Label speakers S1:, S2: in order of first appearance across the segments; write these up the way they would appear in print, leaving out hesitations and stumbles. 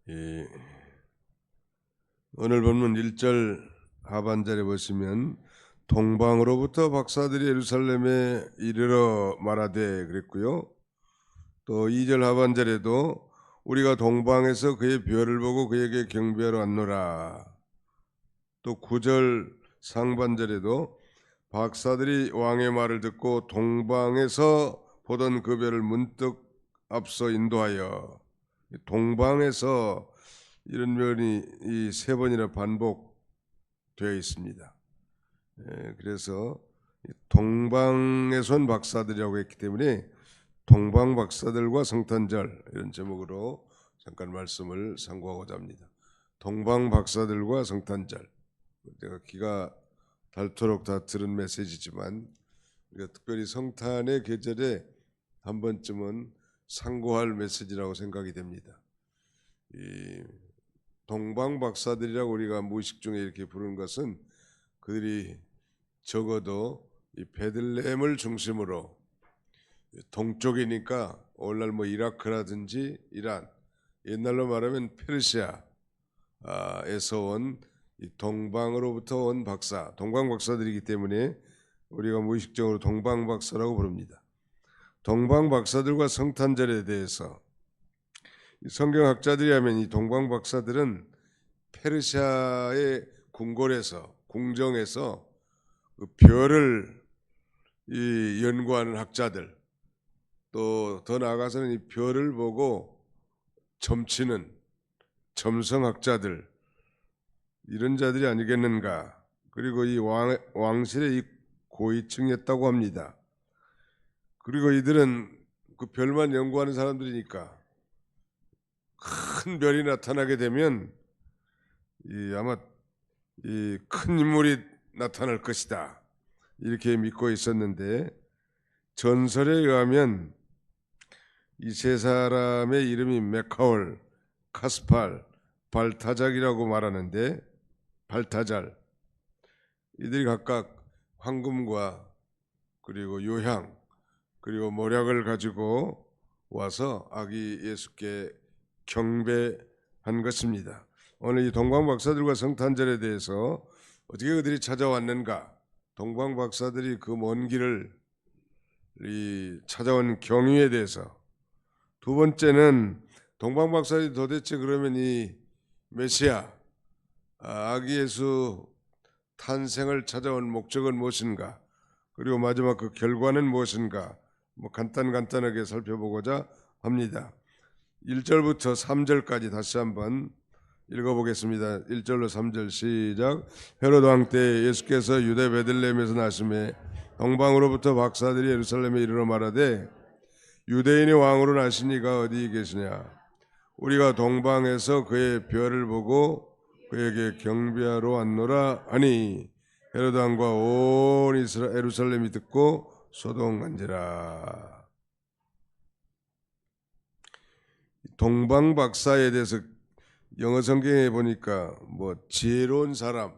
S1: 예, 오늘 본문 1절 하반절에 보시면 동방으로부터 박사들이 예루살렘에 이르러 말하되 그랬고요. 또 2절 하반절에도 우리가 동방에서 그의 별을 보고 그에게 경배하러 왔노라. 또 9절 상반절에도 박사들이 왕의 말을 듣고 동방에서 보던 그 별을 문득 앞서 인도하여, 동방에서 이런 면이 이 세 번이나 반복되어 있습니다. 그래서 동방에서 온 박사들이라고 했기 때문에 동방 박사들과 성탄절 이런 제목으로 잠깐 말씀을 상고하고자 합니다. 동방 박사들과 성탄절. 제가 기가 닳도록 다 들은 메시지지만 우리가 특별히 성탄의 계절에 한 번쯤은 상고할 메시지라고 생각이 됩니다. 이 동방 박사들이라고 우리가 무의식 중에 이렇게 부르는 것은 그들이 적어도 이 베들레헴을 중심으로, 동쪽이니까 오늘날 뭐 이라크라든지 이란, 옛날로 말하면 페르시아에서 온 이 동방으로부터 온 박사, 동방 박사들이기 때문에 우리가 무의식적으로 동방 박사라고 부릅니다. 동방 박사들과 성탄절에 대해서 성경학자들이 하면 이 동방 박사들은 페르시아의 궁궐에서, 궁정에서 그 별을 연구하는 학자들, 또 더 나아가서는 이 별을 보고 점치는 점성학자들, 이런 자들이 아니겠는가. 그리고 이 왕실의 이 고위층이었다고 합니다. 그리고 이들은 그 별만 연구하는 사람들이니까 큰 별이 나타나게 되면 아마 이 큰 인물이 나타날 것이다, 이렇게 믿고 있었는데, 전설에 의하면 이 세 사람의 이름이 메카올, 카스팔, 발타작이라고 말하는데, 발타잘, 이들이 각각 황금과 그리고 요향 그리고 모략을 가지고 와서 아기 예수께 경배한 것입니다. 오늘 이 동방 박사들과 성탄절에 대해서 어떻게 그들이 찾아왔는가, 동방 박사들이 그 먼 길을 찾아온 경위에 대해서, 두 번째는 동방 박사들이 도대체 그러면 이 메시아, 아기 예수 탄생을 찾아온 목적은 무엇인가, 그리고 마지막 그 결과는 무엇인가, 뭐 간단하게 살펴보고자 합니다. 1절부터 3절까지 다시 한번 읽어보겠습니다. 1절로 3절 시작. 헤로드 왕 때 예수께서 유대 베들레헴에서 나심에 동방으로부터 박사들이 예루살렘에 이르러 말하되 유대인의 왕으로 나신 이가 어디 계시냐, 우리가 동방에서 그의 별을 보고 그에게 경배하러 왔노라 하니 헤로드 왕과 온 예루살렘이 듣고 소동한지라. 동방 박사에 대해서 영어 성경에 보니까 뭐 지혜로운 사람,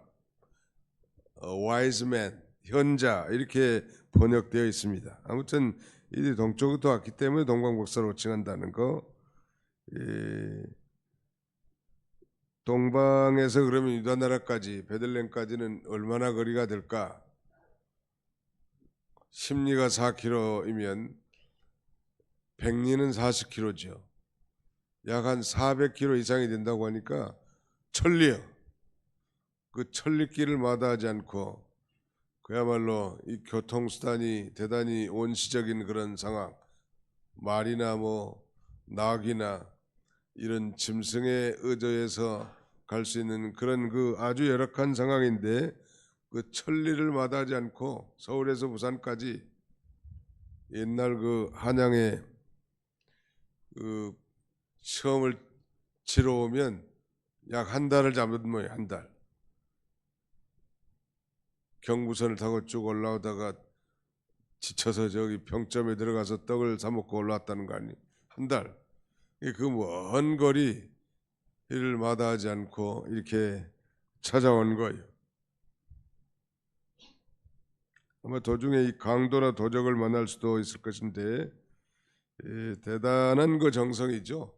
S1: wise man, 현자, 이렇게 번역되어 있습니다. 아무튼 이들이 동쪽부터 왔기 때문에 동방 박사로 칭한다는 거. 동방에서 그러면 유다 나라까지, 베들레헴까지는 얼마나 거리가 될까? 심리가 4km이면 백리는 40km죠. 약 한 400km 이상이 된다고 하니까 천리요. 그 천리길을 마다하지 않고 그야말로 이 교통수단이 대단히 원시적인 그런 상황, 말이나 뭐 낙이나 이런 짐승에 의존해서 갈 수 있는 그런 그 아주 열악한 상황인데, 그 천리를 마다하지 않고 서울에서 부산까지 옛날 그 한양에 그 시험을 치러 오면 약 한 달을 잡은 모양, 한 달. 경부선을 타고 쭉 올라오다가 지쳐서 저기 평점에 들어가서 떡을 사 먹고 올라왔다는 거 아니? 한 달. 그 먼 거리를 마다하지 않고 이렇게 찾아온 거예요. 아마 도중에 이 강도나 도적을 만날 수도 있을 것인데, 대단한 그 정성이죠.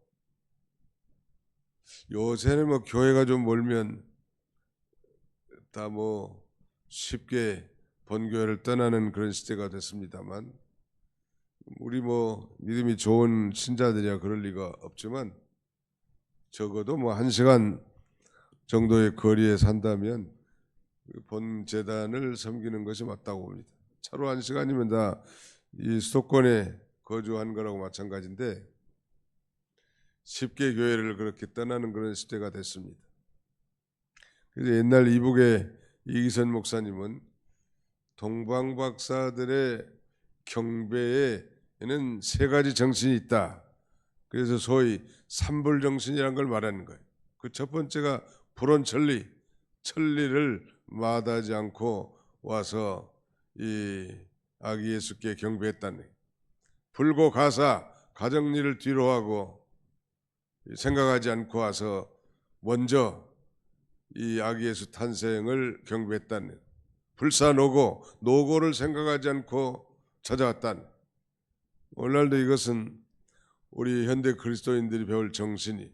S1: 요새는 뭐 교회가 좀 멀면 다 뭐 쉽게 본교회를 떠나는 그런 시대가 됐습니다만, 우리 뭐 믿음이 좋은 신자들이야 그럴 리가 없지만 적어도 뭐 1시간 정도의 거리에 산다면 본 재단을 섬기는 것이 맞다고 봅니다. 차로 1시간이면 다 이 수도권에 거주한 거라고 마찬가지인데 쉽게 교회를 그렇게 떠나는 그런 시대가 됐습니다. 그래서 옛날 이북의 이기선 목사님은 동방 박사들의 경배에는 3가지 정신이 있다. 그래서 소위 삼불정신이라는 걸 말하는 거예요. 그 첫 번째가 불언천리, 천리를 마다하지 않고 와서 이 아기 예수께 경배했다는, 불고가사, 가정일을 뒤로 하고 생각하지 않고 와서 먼저 이 아기 예수 탄생을 경배했다는, 불사노고, 노고를 생각하지 않고 찾아왔다는. 오늘날도 이것은 우리 현대 그리스도인들이 배울 정신이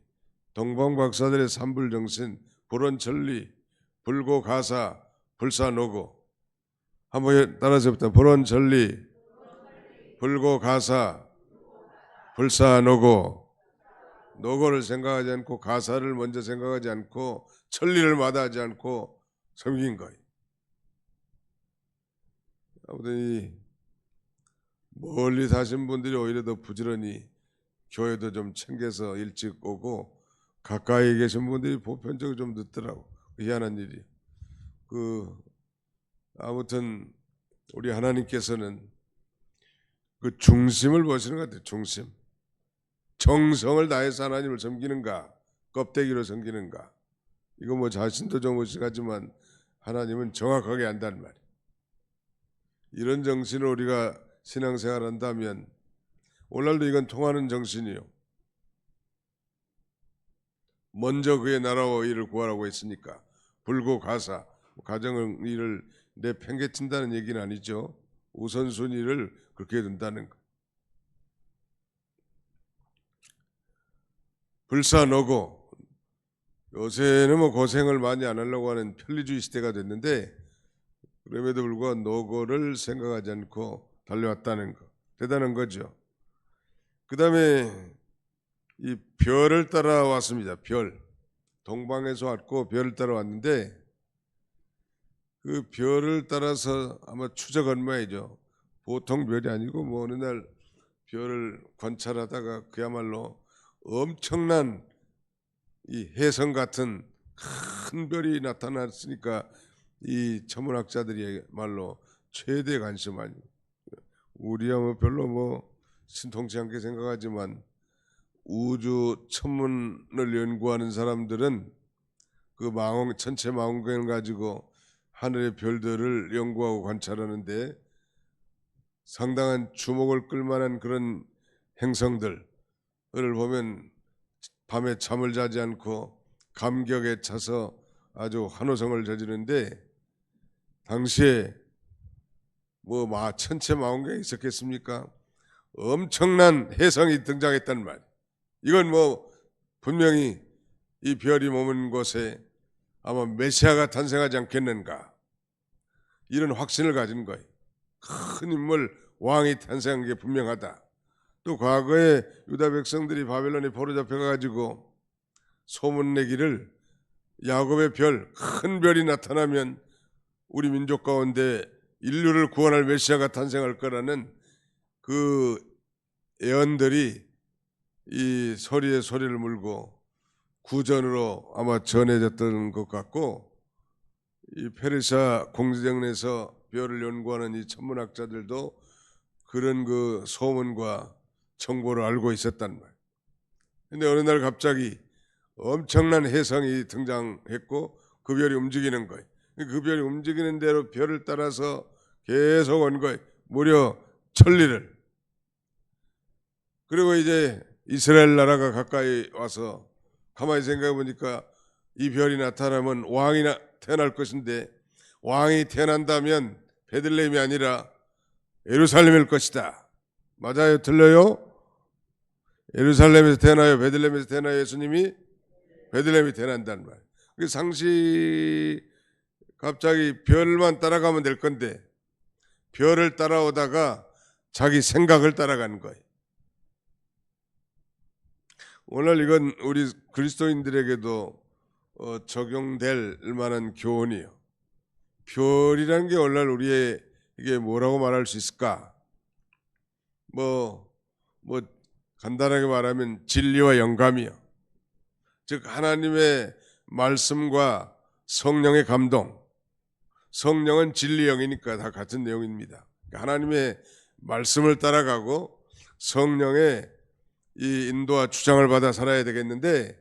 S1: 동방 박사들의 삼불정신, 불언천리, 불고가사, 불사노고. 한번 따라서 해봅시다. 불언천리, 불고가사, 불사노고. 노고를 생각하지 않고 가사를 먼저 생각하지 않고 천리를 마다하지 않고 섬긴 거예요. 아무튼 이 멀리 사신 분들이 오히려 더 부지런히 교회도 좀 챙겨서 일찍 오고, 가까이 계신 분들이 보편적으로 좀 늦더라고. 희한한 일이. 아무튼 우리 하나님께서는 그 중심을 보시는 것 같아요. 중심. 정성을 다해서 하나님을 섬기는가, 껍데기로 섬기는가. 이거 뭐 자신도 좀 의식하지만 하나님은 정확하게 안다는 말이에요. 이런 정신을 우리가 신앙생활 한다면 오늘날도 이건 통하는 정신이요. 먼저 그의 나라와 의를 구하라고 했으니까 불고가사, 가정 일을 내팽개친다는 얘기는 아니죠. 우선순위를 그렇게 둔다는 것. 불사노고, 요새는 뭐 고생을 많이 안 하려고 하는 편리주의 시대가 됐는데 그럼에도 불구하고 노고를 생각하지 않고 달려왔다는 거, 대단한 거죠. 그 다음에 이 별을 따라왔습니다. 별. 동방에서 왔고 별을 따라왔는데 그 별을 따라서 아마 추적한 모양이죠. 보통 별이 아니고 뭐 어느 날 별을 관찰하다가 그야말로 엄청난 이 혜성 같은 큰 별이 나타났으니까 이 천문학자들이 말로 최대 관심 아니에요. 우리야 뭐 별로 뭐 신통치 않게 생각하지만 우주 천문을 연구하는 사람들은 그 천체 망원경을 가지고 하늘의 별들을 연구하고 관찰하는데 상당한 주목을 끌만한 그런 행성들을 보면 밤에 잠을 자지 않고 감격에 차서 아주 환호성을 저지르는데, 당시에 뭐 천체 망원경이 있었겠습니까? 엄청난 혜성이 등장했단 말이에요. 이건 뭐 분명히 이 별이 머문 곳에 아마 메시아가 탄생하지 않겠는가, 이런 확신을 가진 거예요. 큰 인물, 왕이 탄생한 게 분명하다. 또 과거에 유다 백성들이 바벨론에 포로잡혀 가지고 소문내기를 야곱의 별, 큰 별이 나타나면 우리 민족 가운데 인류를 구원할 메시아가 탄생할 거라는 그 예언들이 이 소리에 소리를 물고 구전으로 아마 전해졌던 것 같고, 이 페르시아 공주정에서 별을 연구하는 이 천문학자들도 그런 그 소문과 정보를 알고 있었단 말이에요. 근데 어느 날 갑자기 엄청난 혜성이 등장했고 그 별이 움직이는 거예요. 그 별이 움직이는 대로 별을 따라서 계속 온 거예요. 무려 천리를. 그리고 이제 이스라엘 나라가 가까이 와서 가만히 생각해 보니까 이 별이 나타나면 왕이 태어날 것인데, 왕이 태어난다면 베들레헴이 아니라 예루살렘일 것이다. 맞아요? 틀려요? 예루살렘에서 태어나요? 베들레헴에서 태어나요? 예수님이? 베들레헴이 태어난단 말이에요. 그 상시 갑자기 별만 따라가면 될 건데 별을 따라오다가 자기 생각을 따라가는 거예요. 오늘 이건 우리 그리스도인들에게도 적용될 만한 교훈이에요. 별이라는 게 오늘날 우리에게 뭐라고 말할 수 있을까? 뭐 간단하게 말하면 진리와 영감이요. 즉 하나님의 말씀과 성령의 감동. 성령은 진리 영이니까 다 같은 내용입니다. 하나님의 말씀을 따라가고 성령의 이 인도와 주장을 받아 살아야 되겠는데,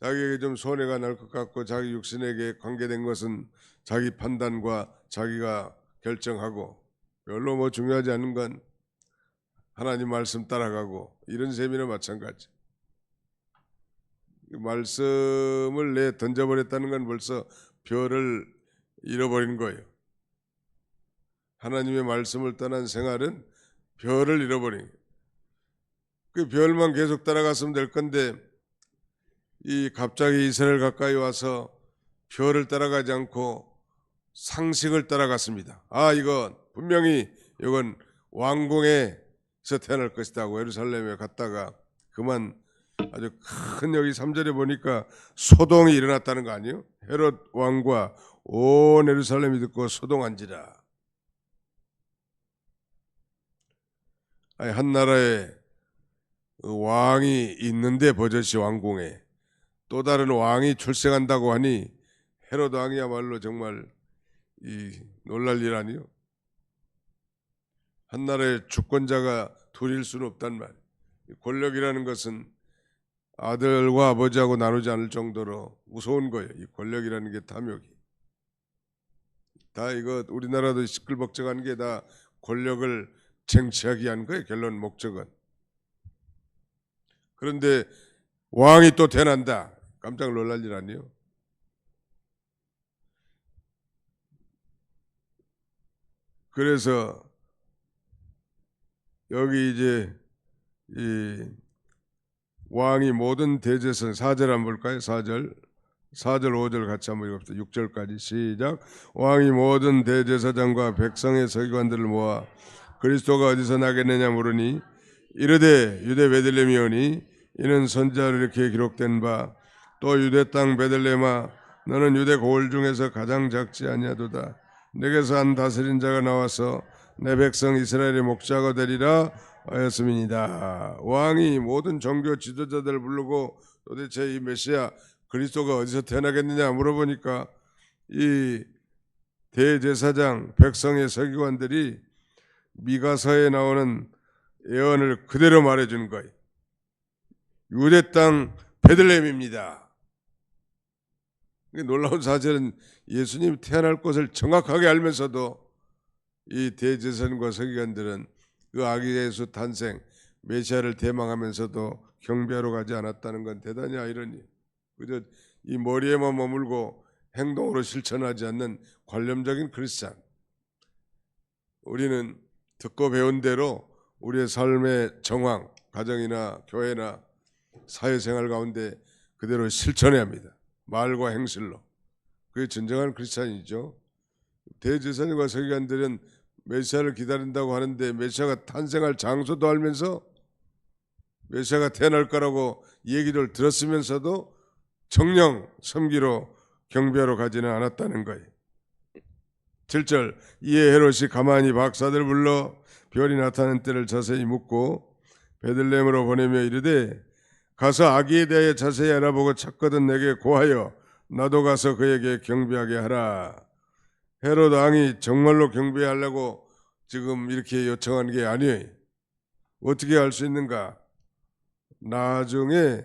S1: 자기에게 좀 손해가 날 것 같고 자기 육신에게 관계된 것은 자기 판단과 자기가 결정하고 별로 뭐 중요하지 않은 건 하나님 말씀 따라가고 이런 셈이나 마찬가지. 말씀을 내 던져버렸다는 건 벌써 별을 잃어버린 거예요. 하나님의 말씀을 떠난 생활은 별을 잃어버린 거예요. 그 별만 계속 따라갔으면 될 건데 이 갑자기 이스라엘 가까이 와서 별을 따라가지 않고 상식을 따라갔습니다. 이건 분명히 이건 왕궁에서 태어날 것이다 하고 예루살렘에 갔다가 그만 아주 큰, 여기 3절에 보니까 소동이 일어났다는 거 아니에요? 헤롯 왕과 온 예루살렘이 듣고 소동한지라. 한 나라에 왕이 있는데 버젓이 왕궁에 또 다른 왕이 출생한다고 하니 헤롯 왕이야말로 정말 놀랄 일 아니요? 한 나라의 주권자가 둘일 수는 없단 말이에요. 권력이라는 것은 아들과 아버지하고 나누지 않을 정도로 무서운 거예요. 이 권력이라는 게 탐욕이. 다 이거 우리나라도 시끌벅적한 게 다 권력을 쟁취하기 위한 거예요. 결론 목적은. 그런데 왕이 또 태어난다. 깜짝 놀랄 일 아니에요? 그래서 여기 이제 이 왕이 모든 대제선 4절 한번 볼까요? 4절 5절 같이 한번 읽읍시다. 6절까지 시작. 왕이 모든 대제사장과 백성의 서기관들을 모아 그리스도가 어디서 나겠느냐 물으니 이르되 유대 베들레헴이오니 이는 선지자로 이렇게 기록된 바 또 유대 땅 베들레헴아 너는 유대 고을 중에서 가장 작지 아니하도다. 내게서 한 다스린 자가 나와서 내 백성 이스라엘의 목자가 되리라 하였음이니이다. 왕이 모든 종교 지도자들을 부르고 도대체 이 메시아 그리스도가 어디서 태어나겠느냐 물어보니까 이 대제사장 백성의 서기관들이 미가서에 나오는 예언을 그대로 말해주는 거예요. 유대 땅 베들레헴입니다. 놀라운 사실은 예수님이 태어날 곳을 정확하게 알면서도 이 대제사장과 서기관들은 그 아기 예수 탄생 메시아를 대망하면서도 경배하러 가지 않았다는 건 대단히 아이러니. 그저 이 머리에만 머물고 행동으로 실천하지 않는 관념적인 크리스찬. 우리는 듣고 배운 대로 우리의 삶의 정황, 가정이나 교회나 사회생활 가운데 그대로 실천해야 합니다. 말과 행실로. 그게 진정한 크리스찬이죠. 대제사장과 서기관들은 메시아를 기다린다고 하는데 메시아가 탄생할 장소도 알면서 메시아가 태어날 거라고 얘기를 들었으면서도 정령 섬기러 경배하러 가지는 않았다는 거예요. 7절 이에 헤롯이 가만히 박사들 불러 별이 나타난 때를 자세히 묻고 베들레헴으로 보내며 이르되 가서 아기에 대하여 자세히 알아보고 찾거든 내게 고하여 나도 가서 그에게 경배하게 하라. 헤롯 왕이 정말로 경배하려고 지금 이렇게 요청한 게 아니에요. 어떻게 알 수 있는가? 나중에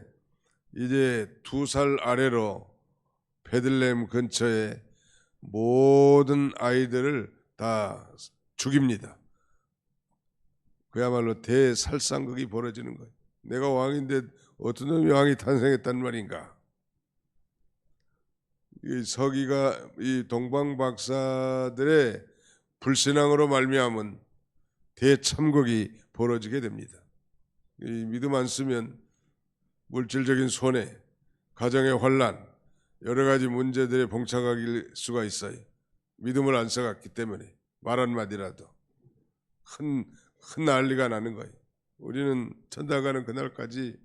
S1: 이제 2살 아래로 베들레헴 근처에 모든 아이들을 다 죽입니다. 그야말로 대살상극이 벌어지는 거예요. 내가 왕인데 어떤 놈이 왕이 탄생했단 말인가? 이 서기가 이 동방 박사들의 불신앙으로 말미암은 대참극이 벌어지게 됩니다. 이 믿음 안 쓰면 물질적인 손해, 가정의 환난, 여러 가지 문제들에 봉착할 수가 있어요. 믿음을 안 써갔기 때문에 말 한마디라도 큰 난리가 나는 거예요. 우리는 천당 가는 그날까지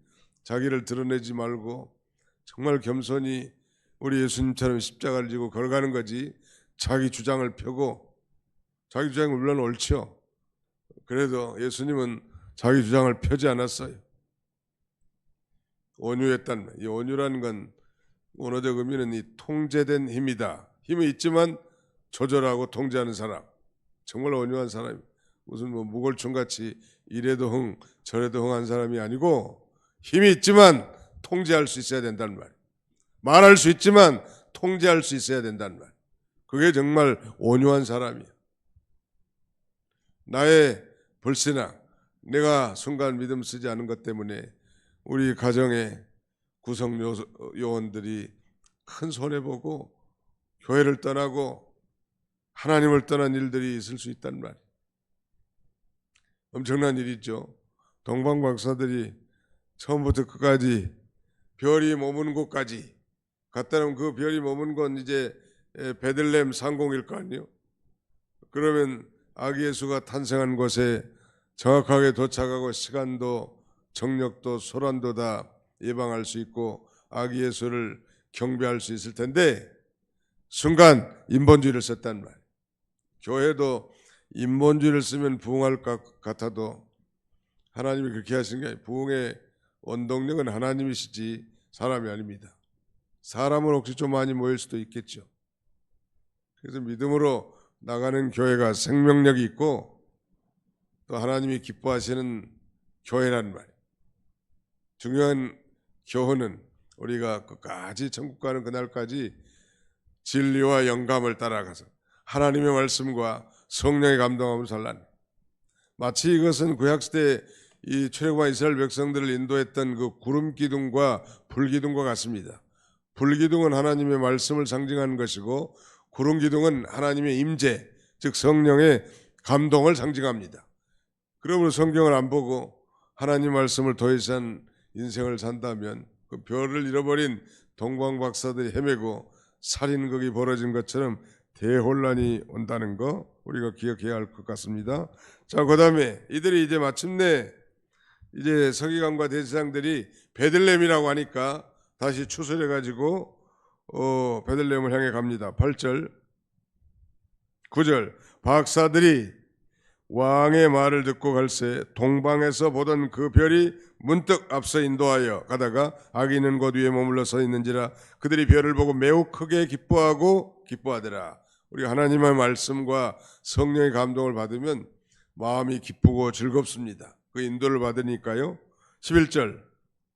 S1: 자기를 드러내지 말고 정말 겸손히 우리 예수님처럼 십자가를 지고 걸어가는 거지, 자기 주장을 펴고, 자기 주장이 물론 옳죠. 그래도 예수님은 자기 주장을 펴지 않았어요. 온유했단 말이에요. 이 온유라는 건 원어적 의미는 이 통제된 힘이다. 힘이 있지만 조절하고 통제하는 사람, 정말 온유한 사람이, 무슨 뭐 무골충같이 이래도 흥 저래도 흥한 사람이 아니고, 힘이 있지만 통제할 수 있어야 된다는 말, 말할 수 있지만 통제할 수 있어야 된다는 말, 그게 정말 온유한 사람이야. 나의 불신앙, 내가 순간 믿음 쓰지 않은 것 때문에 우리 가정의 구성 요원들이 큰 손해보고 교회를 떠나고 하나님을 떠난 일들이 있을 수 있단 말이에요. 엄청난 일이죠. 동방 박사들이 처음부터 끝까지 별이 머무는 곳까지 갔다 오면, 그 별이 머무는 건 이제 베들레헴 상공일 거 아니에요. 그러면 아기 예수가 탄생한 곳에 정확하게 도착하고 시간도 정력도 소란도 다 예방할 수 있고 아기 예수를 경배할 수 있을 텐데, 순간 인본주의를 썼단 말이에요. 교회도 인본주의를 쓰면 부흥할 것 같아도 하나님이 그렇게 하신 게 아니에요. 부흥의 원동력은 하나님이시지 사람이 아닙니다. 사람은 혹시 좀 많이 모일 수도 있겠죠. 그래서 믿음으로 나가는 교회가 생명력이 있고 또 하나님이 기뻐하시는 교회란 말이에요. 중요한 교훈은 우리가 끝까지 천국 가는 그날까지 진리와 영감을 따라가서 하나님의 말씀과 성령의 감동함을 살라는, 마치 이것은 구약시대 이 출애굽한 이스라엘 백성들을 인도했던 그 구름 기둥과 불 기둥과 같습니다. 불 기둥은 하나님의 말씀을 상징하는 것이고 구름 기둥은 하나님의 임재, 즉 성령의 감동을 상징합니다. 그러므로 성경을 안 보고 하나님 말씀을 도외시한 인생을 산다면 그 별을 잃어버린 동방 박사들이 헤매고 살인극이 벌어진 것처럼 대혼란이 온다는 거 우리가 기억해야 할 것 같습니다. 자, 그다음에 이들이 이제 마침내 이제 서기관과 대제사장들이 베들레헴이라고 하니까 다시 추설해 가지고 베들레헴을 향해 갑니다. 8절 9절 박사들이 왕의 말을 듣고 갈새 동방에서 보던 그 별이 문득 앞서 인도하여 가다가 아기 있는 곳 위에 머물러 서 있는지라 그들이 별을 보고 매우 크게 기뻐하고 기뻐하더라. 우리가 하나님의 말씀과 성령의 감동을 받으면 마음이 기쁘고 즐겁습니다. 그 인도를 받으니까요. 11절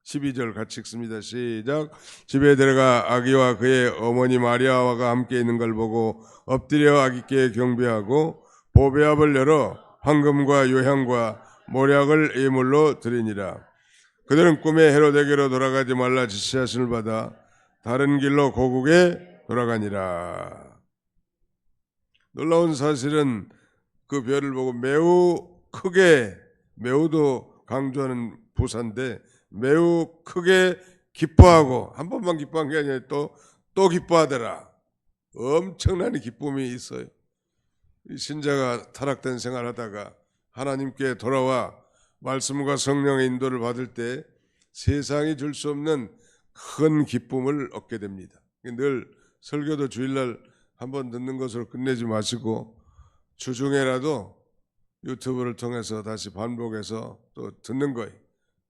S1: 12절 같이 읽습니다. 시작. 집에 들어가 아기와 그의 어머니 마리아와 함께 있는 걸 보고 엎드려 아기께 경배하고 보배압을 열어 황금과 요향과 모략을 예물로 드리니라. 그들은 꿈에 헤로데게로 돌아가지 말라 지시하심을 받아 다른 길로 고국에 돌아가니라. 놀라운 사실은 그 별을 보고 매우 크게, 매우도 강조하는 부사인데 매우 크게 기뻐하고, 한 번만 기뻐한 게 아니라 또 기뻐하더라. 엄청난 기쁨이 있어요. 신자가 타락된 생활하다가 하나님께 돌아와 말씀과 성령의 인도를 받을 때 세상이 줄 수 없는 큰 기쁨을 얻게 됩니다. 늘 설교도 주일날 한번 듣는 것으로 끝내지 마시고 주중에라도 유튜브를 통해서 다시 반복해서 또 듣는 거예요.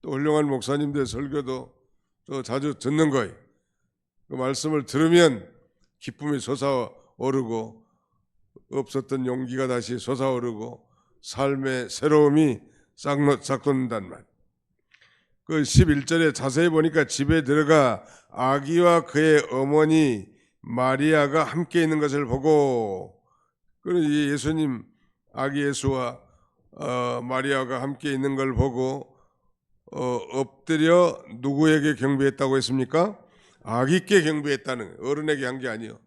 S1: 또 훌륭한 목사님들의 설교도 또 자주 듣는 거예요. 그 말씀을 들으면 기쁨이 솟아오르고 없었던 용기가 다시 솟아오르고 삶의 새로움이 싹 돋는단 말. 그 11절에 자세히 보니까 집에 들어가 아기와 그의 어머니 마리아가 함께 있는 것을 보고, 그런 예수님 아기 예수와 마리아가 함께 있는 걸 보고 엎드려 누구에게 경배했다고 했습니까? 아기께 경배했다는, 어른에게 한 게 아니요.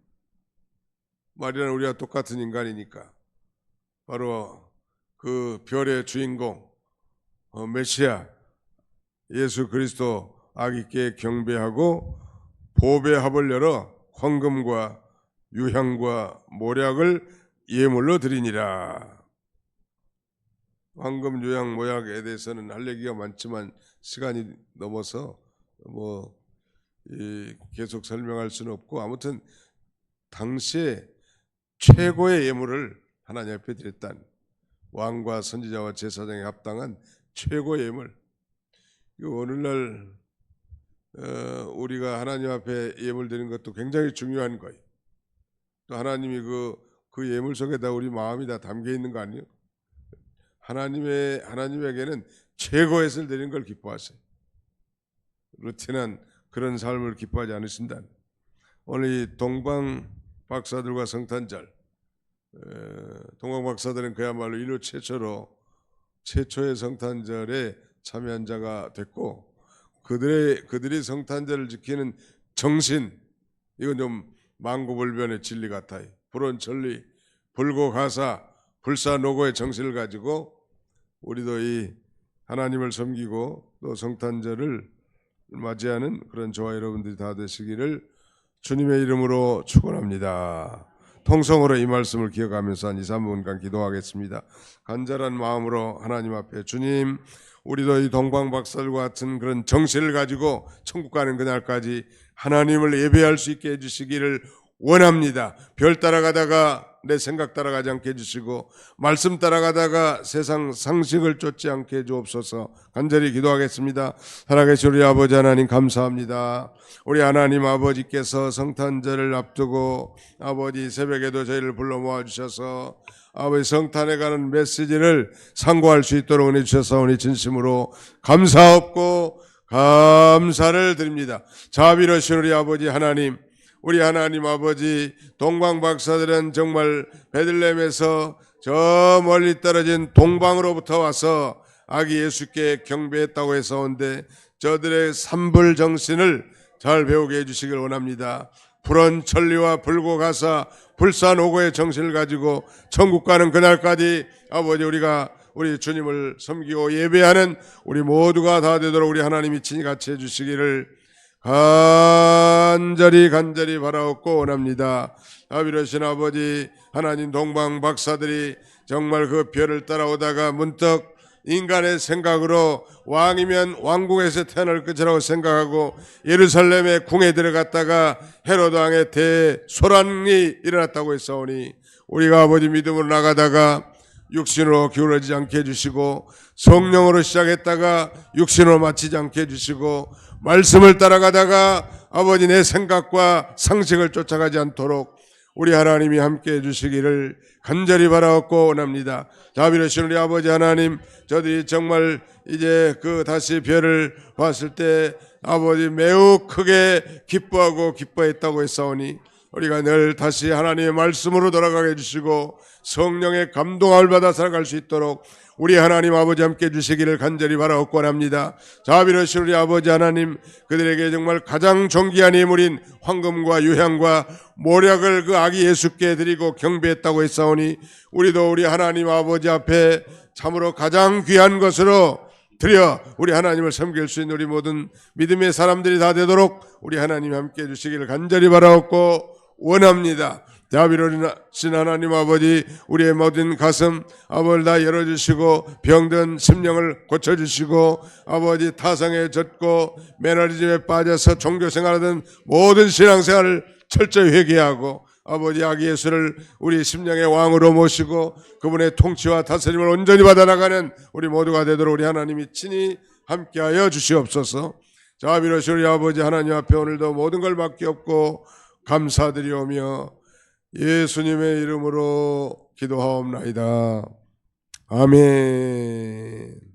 S1: 마리아는 우리와 똑같은 인간이니까 바로 그 별의 주인공 메시아 예수 그리스도 아기께 경배하고 보배 합을 열어 황금과 유향과 모략을 예물로 드리니라. 황금, 유향, 모략에 대해서는 할 얘기가 많지만 시간이 넘어서 계속 설명할 수는 없고, 아무튼 당시에 최고의 예물을 하나님 앞에 드렸다는, 왕과 선지자와 제사장에 합당한 최고의 예물. 오늘날 우리가 하나님 앞에 예물 드리는 것도 굉장히 중요한 거예요. 또 하나님이 그 예물 속에다 우리 마음이 다 담겨 있는 거 아니에요? 하나님에게는 최고의 것을 드리는 걸 기뻐하세요. 루틴한 그런 삶을 기뻐하지 않으신다. 오늘 이 동방 박사들과 성탄절, 동방 박사들은 그야말로 인류 최초의 성탄절에 참여한 자가 됐고, 그들이 성탄절을 지키는 정신, 이건 좀 만고불변의 진리 같아요. 불온 천리, 불고 가사, 불사노고의 정신을 가지고 우리도 이 하나님을 섬기고 또 성탄절을 맞이하는 그런 저와 여러분들이 다 되시기를 주님의 이름으로 축원합니다. 통성으로 이 말씀을 기억하면서 한 2, 3분간 기도하겠습니다. 간절한 마음으로 하나님 앞에, 주님, 우리도 이 동방박사들과 같은 그런 정신을 가지고 천국 가는 그날까지 하나님을 예배할 수 있게 해주시기를 원합니다. 별 따라가다가 내 생각 따라가지 않게 해주시고, 말씀 따라가다가 세상 상식을 쫓지 않게 해주옵소서. 간절히 기도하겠습니다. 살아계신 우리 아버지 하나님, 감사합니다. 우리 하나님 아버지께서 성탄절을 앞두고 아버지 새벽에도 저희를 불러 모아주셔서 아버지 성탄에 가는 메시지를 상고할 수 있도록 은혜 주셔서 오늘 진심으로 감사하고 감사를 드립니다. 자비로우신 우리 아버지 하나님, 우리 하나님 아버지, 동방 박사들은 정말 베들레헴에서 저 멀리 떨어진 동방으로부터 와서 아기 예수께 경배했다고 해서 온데, 저들의 삼불 정신을 잘 배우게 해주시길 원합니다. 불온 천리와 불고 가사, 불사노고의 정신을 가지고 천국 가는 그날까지 아버지, 우리 주님을 섬기고 예배하는 우리 모두가 다 되도록 우리 하나님이 친히 같이 해주시기를 간절히 바라옵고 원합니다. 자비로우신 아버지 하나님, 동방 박사들이 정말 그 별을 따라오다가 문득 인간의 생각으로 왕이면 왕궁에서 태어날 것이라고 생각하고 예루살렘의 궁에 들어갔다가 헤로드 왕의 대소란이 일어났다고 했사오니, 우리가 아버지 믿음으로 나가다가 육신으로 기울어지지 않게 해주시고, 성령으로 시작했다가 육신으로 마치지 않게 해주시고, 말씀을 따라가다가 아버지 내 생각과 상식을 쫓아가지 않도록 우리 하나님이 함께 해주시기를 간절히 바라옵고 원합니다. 자비로우신 우리 아버지 하나님, 저들이 정말 이제 다시 별을 봤을 때 아버지 매우 크게 기뻐했다고 했사오니, 우리가 늘 다시 하나님의 말씀으로 돌아가게 해주시고 성령의 감동을 받아 살아갈 수 있도록 우리 하나님 아버지 함께 해주시기를 간절히 바라옵고 합니다. 자비로우신 우리 아버지 하나님, 그들에게 정말 가장 존귀한 예물인 황금과 유향과 모략을 그 아기 예수께 드리고 경배했다고 했사오니, 우리도 우리 하나님 아버지 앞에 참으로 가장 귀한 것으로 드려 우리 하나님을 섬길 수 있는 우리 모든 믿음의 사람들이 다 되도록 우리 하나님 함께 해주시기를 간절히 바라옵고 원합니다. 자비로우신 하나님 아버지, 우리의 모든 가슴 아버지 다 열어주시고 병든 심령을 고쳐주시고, 아버지 타성에 젖고 매너리즘에 빠져서 종교생활하던 모든 신앙생활을 철저히 회개하고, 아버지 아기 예수를 우리 심령의 왕으로 모시고 그분의 통치와 다스림을 온전히 받아나가는 우리 모두가 되도록 우리 하나님이 친히 함께하여 주시옵소서. 자비로우신 우리 아버지 하나님 앞에 오늘도 모든 걸 맡기옵고 감사드리오며 예수님의 이름으로 기도하옵나이다. 아멘.